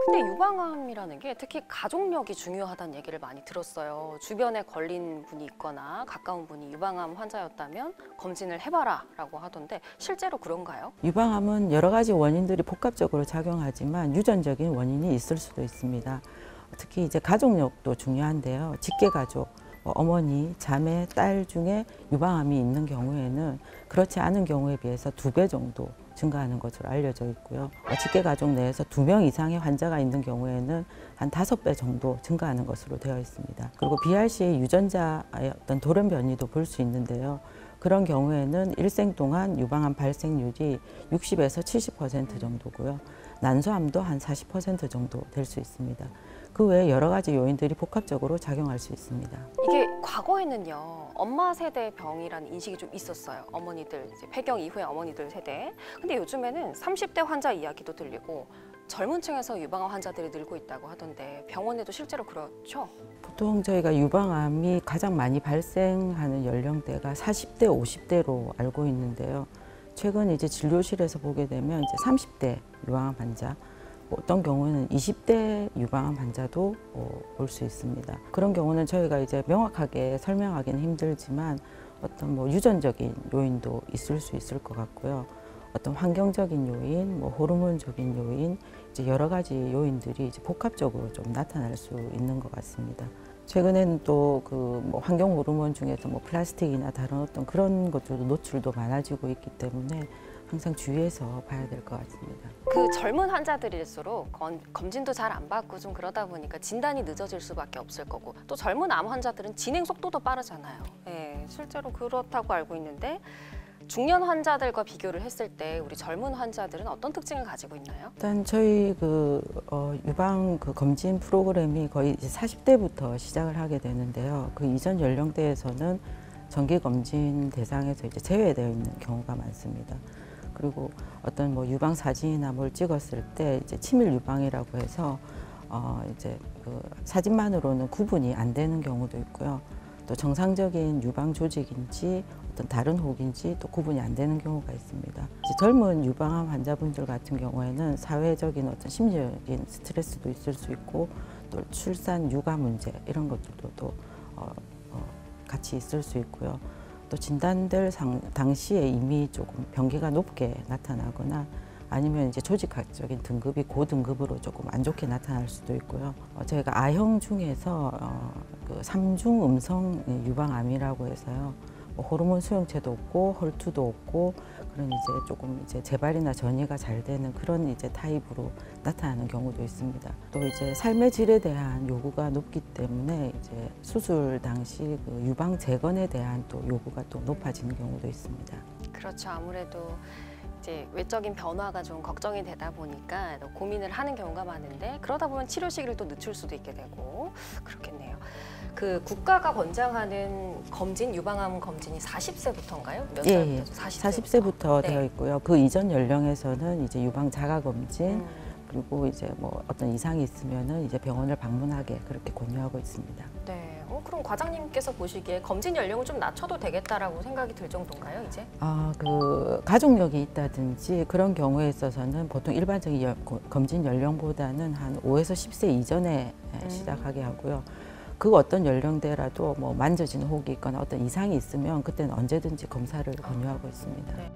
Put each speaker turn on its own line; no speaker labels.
근데 유방암이라는 게 특히 가족력이 중요하다는 얘기를 많이 들었어요. 주변에 걸린 분이 있거나 가까운 분이 유방암 환자였다면 검진을 해봐라 라고 하던데 실제로 그런가요?
유방암은 여러 가지 원인들이 복합적으로 작용하지만 유전적인 원인이 있을 수도 있습니다. 특히 이제 가족력도 중요한데요. 직계가족, 어머니, 자매, 딸 중에 유방암이 있는 경우에는 그렇지 않은 경우에 비해서 2배 정도 증가하는 것으로 알려져 있고요. 직계가족 내에서 2명 이상의 환자가 있는 경우에는 한 5배 정도 증가하는 것으로 되어 있습니다. 그리고 BRC의 유전자의 어떤 돌연 변이도 볼 수 있는데요. 그런 경우에는 일생 동안 유방암 발생률이 60에서 70% 정도고요. 난소암도 한 40% 정도 될 수 있습니다. 그 외에 여러 가지 요인들이 복합적으로 작용할 수 있습니다.
이게 과거에는요, 엄마 세대 병이라는 인식이 좀 있었어요. 어머니들, 이제 폐경 이후의 어머니들 세대. 근데 요즘에는 30대 환자 이야기도 들리고 젊은 층에서 유방암 환자들이 늘고 있다고 하던데 병원에도 실제로 그렇죠?
보통 저희가 유방암이 가장 많이 발생하는 연령대가 40대, 50대로 알고 있는데요. 최근 이제 진료실에서 보게 되면 이제 30대 유방암 환자, 어떤 경우에는 20대 유방암 환자도 볼 수 있습니다. 그런 경우는 저희가 이제 명확하게 설명하기는 힘들지만 어떤 유전적인 요인도 있을 수 있을 것 같고요. 어떤 환경적인 요인, 호르몬적인 요인, 이제 여러 가지 요인들이 이제 복합적으로 좀 나타날 수 있는 것 같습니다. 최근에는 또 환경 호르몬 중에서 플라스틱이나 다른 어떤 그런 것들도 노출도 많아지고 있기 때문에 항상 주의해서 봐야 될 것 같습니다.
그 젊은 환자들일수록 검진도 잘 안 받고 좀 그러다 보니까 진단이 늦어질 수밖에 없을 거고 또 젊은 암 환자들은 진행 속도도 빠르잖아요. 네, 실제로 그렇다고 알고 있는데 중년 환자들과 비교를 했을 때 우리 젊은 환자들은 어떤 특징을 가지고 있나요?
일단 저희 유방 검진 프로그램이 거의 이제 40대부터 시작을 하게 되는데요. 그 이전 연령대에서는 정기 검진 대상에서 이제 제외되어 있는 경우가 많습니다. 그리고 어떤 유방 사진이나 뭘 찍었을 때 이제 치밀 유방이라고 해서 이제 사진만으로는 구분이 안 되는 경우도 있고요. 또 정상적인 유방 조직인지 어떤 다른 혹인지 또 구분이 안 되는 경우가 있습니다. 이제 젊은 유방암 환자분들 같은 경우에는 사회적인 어떤 심리적인 스트레스도 있을 수 있고 또 출산, 육아 문제 이런 것들도 또 같이 있을 수 있고요. 또 진단될 당시에 이미 조금 병기가 높게 나타나거나 아니면 이제 조직학적인 등급이 고등급으로 조금 안 좋게 나타날 수도 있고요. 저희가 A형 중에서 3중 음성 유방암이라고 해서요. 호르몬 수용체도 없고 헐투도 없고 그런 이제 조금 이제 재발이나 전이가 잘 되는 그런 이제 타입으로 나타나는 경우도 있습니다. 또 이제 삶의 질에 대한 요구가 높기 때문에 이제 수술 당시 유방 재건에 대한 또 요구가 또 높아지는 경우도 있습니다.
그렇죠. 아무래도 이제 외적인 변화가 좀 걱정이 되다 보니까 고민을 하는 경우가 많은데 그러다 보면 치료 시기를 또 늦출 수도 있게 되고 그렇겠네요. 국가가 권장하는 검진, 유방암 검진이 40세부터인가요? 몇
예,
살부터?
40세부터
네.
되어 있고요. 그 이전 연령에서는 이제 유방 자가 검진 그리고 이제 어떤 이상이 있으면은 이제 병원을 방문하게 그렇게 권유하고 있습니다.
네. 그럼 과장님께서 보시기에 검진 연령을 좀 낮춰도 되겠다라고 생각이 들 정도인가요, 이제?
가족력이 있다든지 그런 경우에 있어서는 보통 일반적인 검진 연령보다는 한 5에서 10세 이전에 시작하게 하고요. 그 어떤 연령대라도 만져지는 혹이 있거나 어떤 이상이 있으면 그때는 언제든지 검사를 권유하고 있습니다.
네.